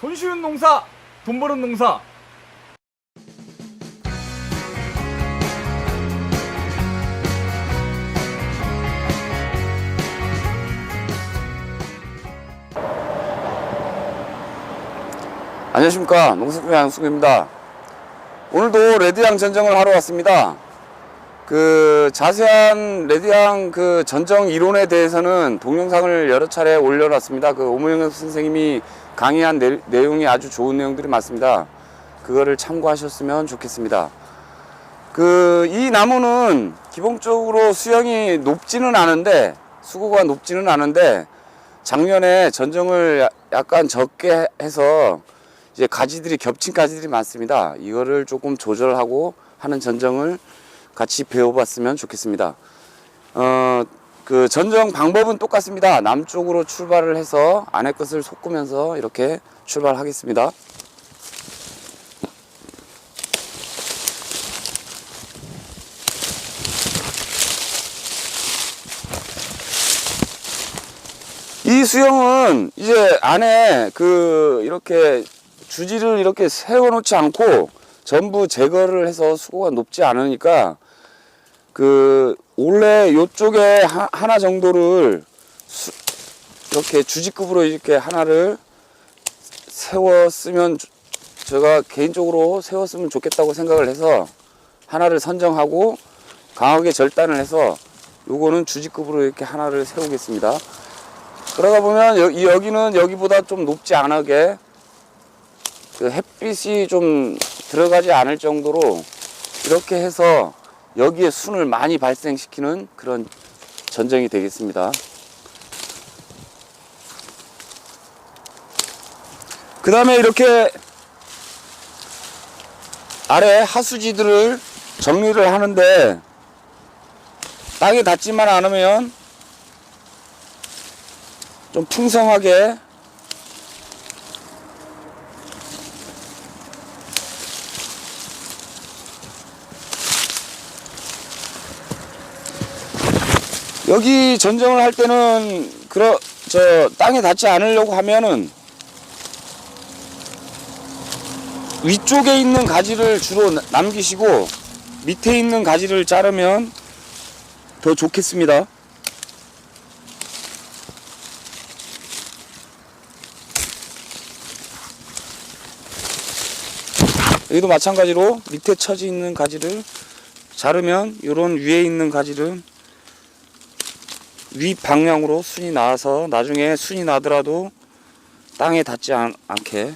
손쉬운 농사, 돈 버는 농사. 안녕하십니까, 농사꾼의 양승입니다. 오늘도 레드양 전정을 하러 왔습니다. 자세한 레드양 전정 이론에 대해서는 동영상을 여러 차례 올려놨습니다. 오모영 선생님이 강의한 내용이 아주 좋은 내용들이 많습니다. 그거를 참고하셨으면 좋겠습니다. 이 나무는 기본적으로 수영이 높지는 않은데, 수고가 높지는 않은데, 작년에 전정을 약간 적게 해서 이제 가지들이 겹친 가지들이 많습니다. 이거를 조금 조절하고 하는 전정을 같이 배워봤으면 좋겠습니다. 전정 방법은 똑같습니다. 남쪽으로 출발을 해서 안에 것을 솟구면서 이렇게 출발하겠습니다. 이 수영은 이제 안에 이렇게 주지를 이렇게 세워 놓지 않고 전부 제거를 해서 수고가 높지 않으니까 원래 요쪽에 하나 정도를 이렇게 주지급으로 이렇게 하나를 세웠으면, 제가 개인적으로 세웠으면 좋겠다고 생각을 해서 하나를 선정하고 강하게 절단을 해서 요거는 주지급으로 이렇게 하나를 세우겠습니다. 그러다 보면 여기는 여기보다 좀 높지 않게 햇빛이 좀 들어가지 않을 정도로 이렇게 해서 여기에 순을 많이 발생시키는 그런 전정이 되겠습니다. 그 다음에 이렇게 아래 하수지들을 정리를 하는데, 땅에 닿지만 않으면 좀 풍성하게 여기 전정을 할 때는 땅에 닿지 않으려고 하면은 위쪽에 있는 가지를 주로 남기시고 밑에 있는 가지를 자르면 더 좋겠습니다. 여기도 마찬가지로 밑에 처지 있는 가지를 자르면 이런 위에 있는 가지는 위 방향으로 순이 나와서 나중에 순이 나더라도 땅에 닿지 않게.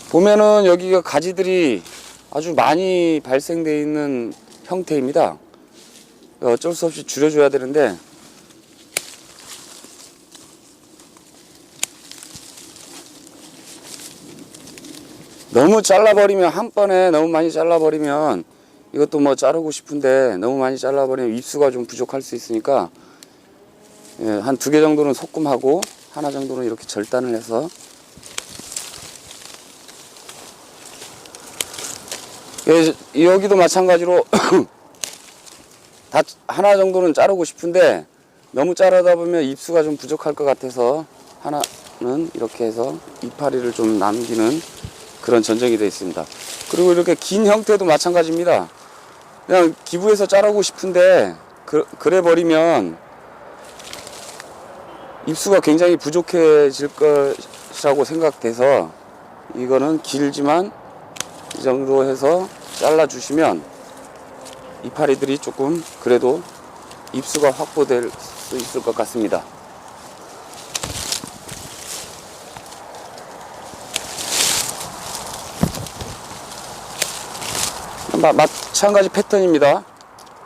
보면은 여기가 가지들이 아주 많이 발생되어 있는 형태입니다. 어쩔 수 없이 줄여줘야 되는데, 너무 잘라버리면, 한 번에 너무 많이 잘라버리면, 이것도 뭐 자르고 싶은데 너무 많이 잘라버리면 입수가 좀 부족할 수 있으니까, 한 2개 정도는 소금하고 하나 정도는 이렇게 절단을 해서, 여기도 마찬가지로 하나 정도는 자르고 싶은데 너무 자르다 보면 입수가 좀 부족할 것 같아서 하나는 이렇게 해서 이파리를 좀 남기는 그런 전정이 되어 있습니다. 그리고 이렇게 긴 형태도 마찬가지입니다. 그냥 기부해서 자르고 싶은데 그래 버리면 입수가 굉장히 부족해질 것이라고 생각돼서, 이거는 길지만 이 정도 해서 잘라 주시면 이파리들이 조금 그래도 입수가 확보될 수 있을 것 같습니다. 마찬가지 패턴입니다.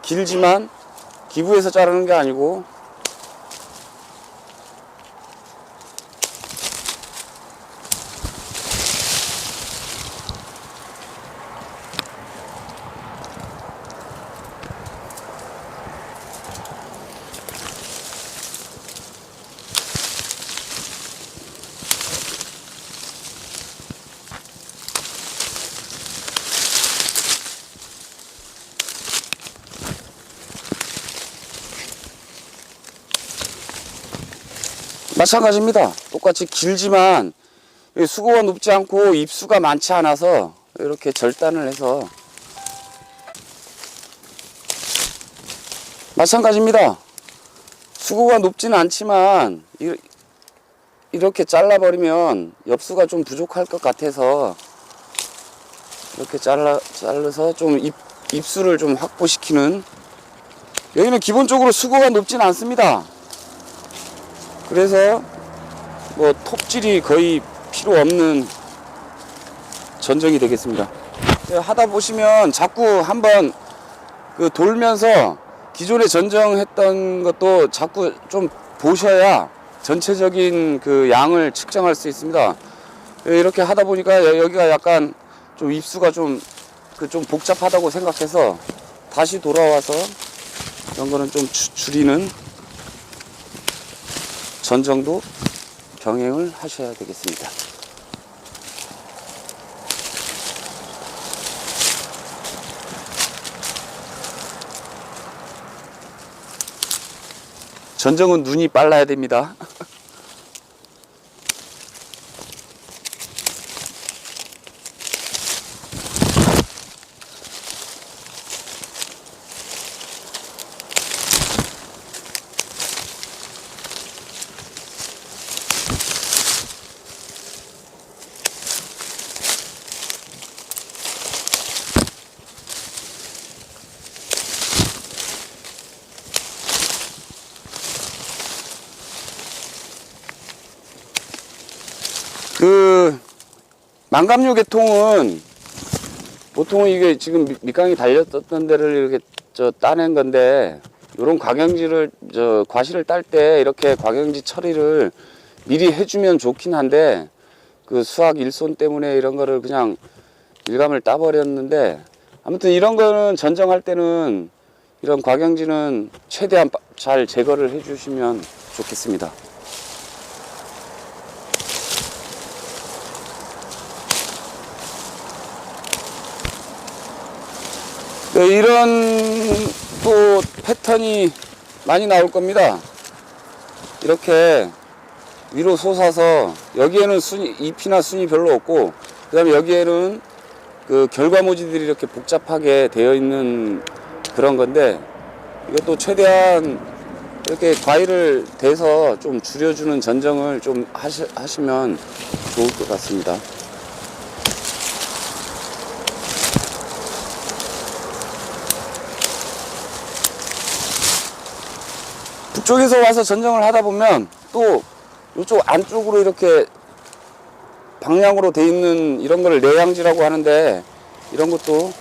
길지만 기부해서 자르는 게 아니고 마찬가지입니다. 똑같이 길지만 수고가 높지 않고 입수가 많지 않아서 이렇게 절단을 해서 마찬가지입니다. 수고가 높지는 않지만 이렇게 잘라버리면 엽수가 좀 부족할 것 같아서 이렇게 잘라서 좀 입수를 좀 확보시키는. 여기는 기본적으로 수고가 높진 않습니다. 그래서 뭐 톱질이 거의 필요 없는 전정이 되겠습니다. 하다 보시면 자꾸 한번 그 돌면서 기존에 전정했던 것도 자꾸 좀 보셔야 전체적인 그 양을 측정할 수 있습니다. 이렇게 하다 보니까 여기가 약간 좀 입수가 좀 복잡하다고 생각해서 다시 돌아와서 이런 거는 좀 줄이는 전정도 병행을 하셔야 되겠습니다. 전정은 눈이 빨라야 됩니다. 그 망감류 계통은 보통 이게 지금 밑강이 달렸던 데를 이렇게 따낸 건데, 이런 과경지를 과실을 딸 때 이렇게 과경지 처리를 미리 해주면 좋긴 한데, 그 수학 일손 때문에 이런 거를 그냥 일감을 따버렸는데, 아무튼 이런 거는 전정할 때는 이런 과경지는 최대한 잘 제거를 해주시면 좋겠습니다. 네, 이런 또 패턴이 많이 나올 겁니다. 이렇게 위로 솟아서 여기에는 잎이나 순이 별로 없고, 그 다음에 여기에는 그 결과모지들이 이렇게 복잡하게 되어 있는 그런 건데, 이것도 최대한 이렇게 과일을 대서 좀 줄여주는 전정을 좀 하시면 좋을 것 같습니다. 북쪽에서 와서 전정을 하다 보면 또 이쪽 안쪽으로 이렇게 방향으로 돼 있는 이런 걸 내양지라고 하는데, 이런 것도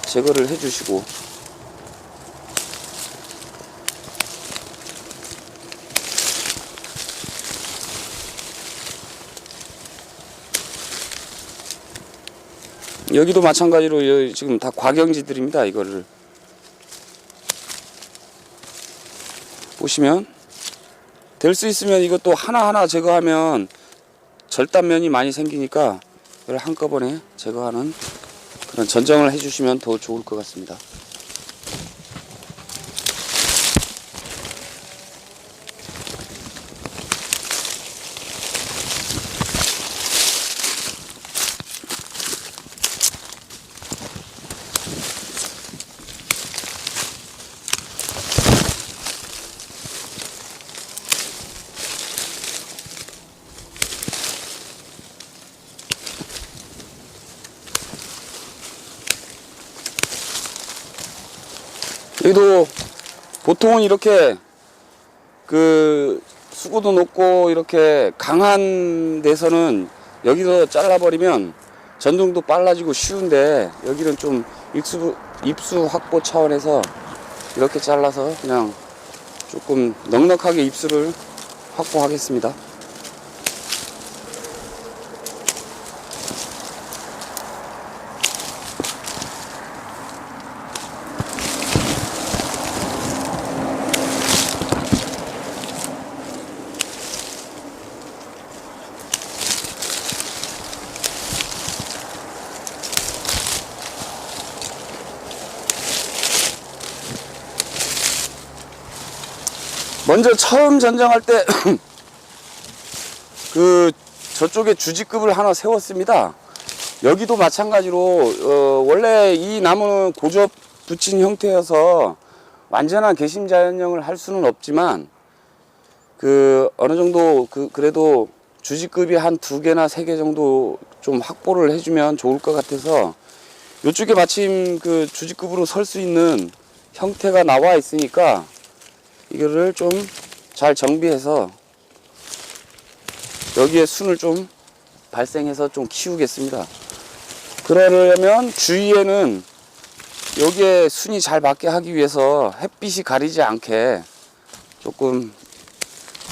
제거를 해 주시고, 여기도 마찬가지로 지금 다 과경지들입니다. 이거를 보시면 될 수 있으면 이것도 하나하나 제거하면 절단면이 많이 생기니까 이걸 한꺼번에 제거하는 그런 전정을 해주시면 더 좋을 것 같습니다. 여기도 보통은 이렇게 그 수고도 높고 이렇게 강한 데서는 여기서 잘라버리면 전동도 빨라지고 쉬운데, 여기는 좀 입수 확보 차원에서 이렇게 잘라서 그냥 조금 넉넉하게 입수를 확보하겠습니다. 먼저 처음 전정할 때 그 저쪽에 주지급을 하나 세웠습니다. 여기도 마찬가지로 원래 이 나무는 고접 붙인 형태여서 완전한 개심 자연형을 할 수는 없지만 어느 정도 그래도 주지급이 한 2개나 3개 정도 좀 확보를 해주면 좋을 것 같아서 이쪽에 마침 그 주지급으로 설 수 있는 형태가 나와 있으니까 이거를 좀 잘 정비해서 여기에 순을 좀 발생해서 좀 키우겠습니다. 그러려면 주위에는 여기에 순이 잘 맞게 하기 위해서 햇빛이 가리지 않게 조금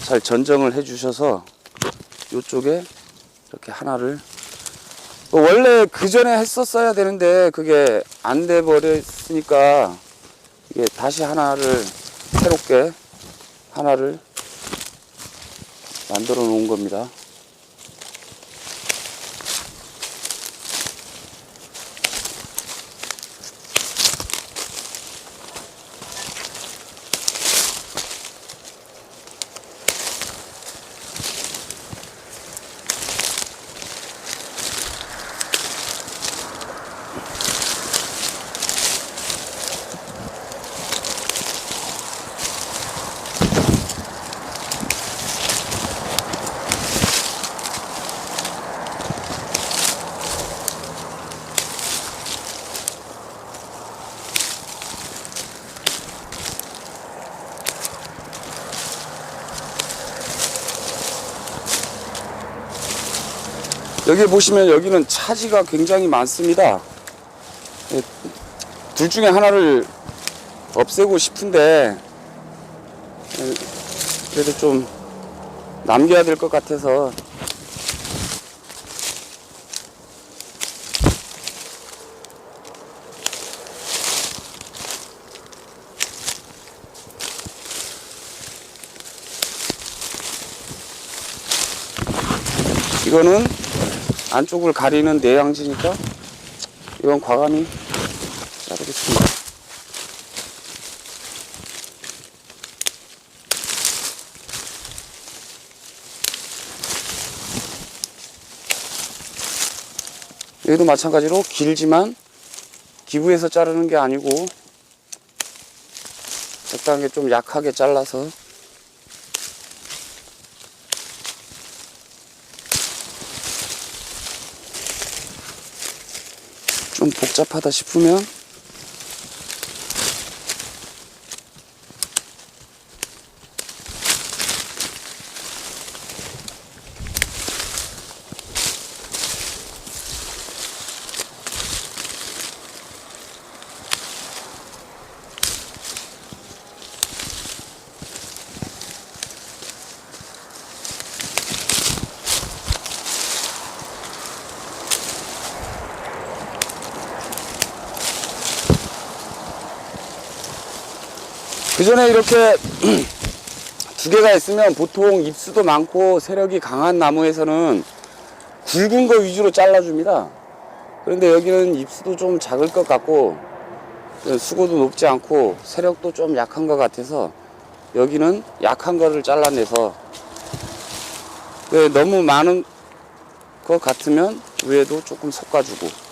잘 전정을 해 주셔서 이쪽에 이렇게 하나를 원래 그 전에 했었어야 되는데 그게 안 돼 버렸으니까 이게 다시 하나를 새롭게 하나를 만들어 놓은 겁니다. 여기 보시면 여기는 차지가 굉장히 많습니다. 둘 중에 하나를 없애고 싶은데 그래도 좀 남겨야 될 것 같아서 이거는 안쪽을 가리는 내양지니까 이건 과감히 자르겠습니다. 여기도 마찬가지로 길지만 기부해서 자르는 게 아니고 적당하게 좀 약하게 잘라서 좀 복잡하다 싶으면 그 전에 이렇게 2개가 있으면 보통 잎수도 많고 세력이 강한 나무에서는 굵은 거 위주로 잘라줍니다. 그런데 여기는 잎수도 좀 작을 것 같고 수고도 높지 않고 세력도 좀 약한 것 같아서 여기는 약한 거를 잘라내서 너무 많은 것 같으면 위에도 조금 섞어주고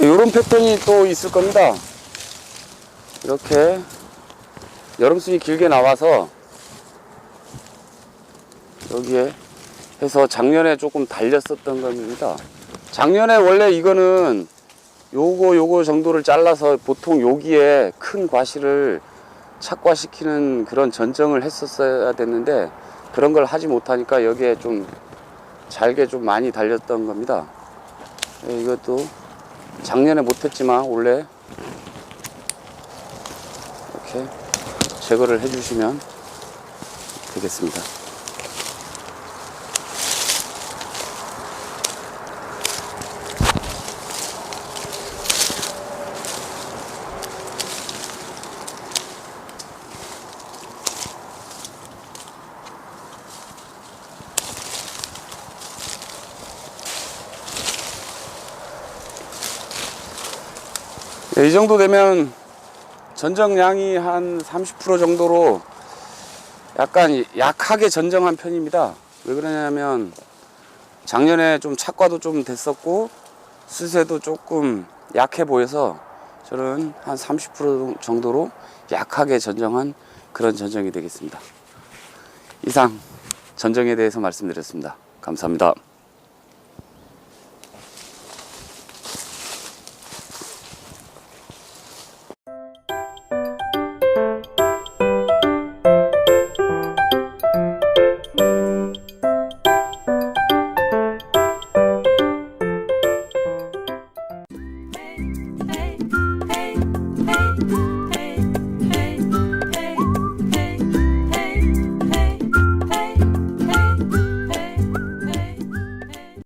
이런 패턴이 또 있을 겁니다. 이렇게 여름순이 길게 나와서 여기에 해서 작년에 조금 달렸었던 겁니다. 작년에 원래 이거는 요거 정도를 잘라서 보통 여기에 큰 과실을 착과시키는 그런 전정을 했었어야 됐는데 그런 걸 하지 못하니까 여기에 좀 잘게 좀 많이 달렸던 겁니다. 이것도 작년에 못했지만 올해 이렇게 제거를 해주시면 되겠습니다. 이 정도 되면 전정량이 한 30% 정도로 약간 약하게 전정한 편입니다. 왜 그러냐면 작년에 좀 착과도 좀 됐었고 수세도 조금 약해 보여서 저는 한 30% 정도로 약하게 전정한 그런 전정이 되겠습니다. 이상 전정에 대해서 말씀드렸습니다. 감사합니다.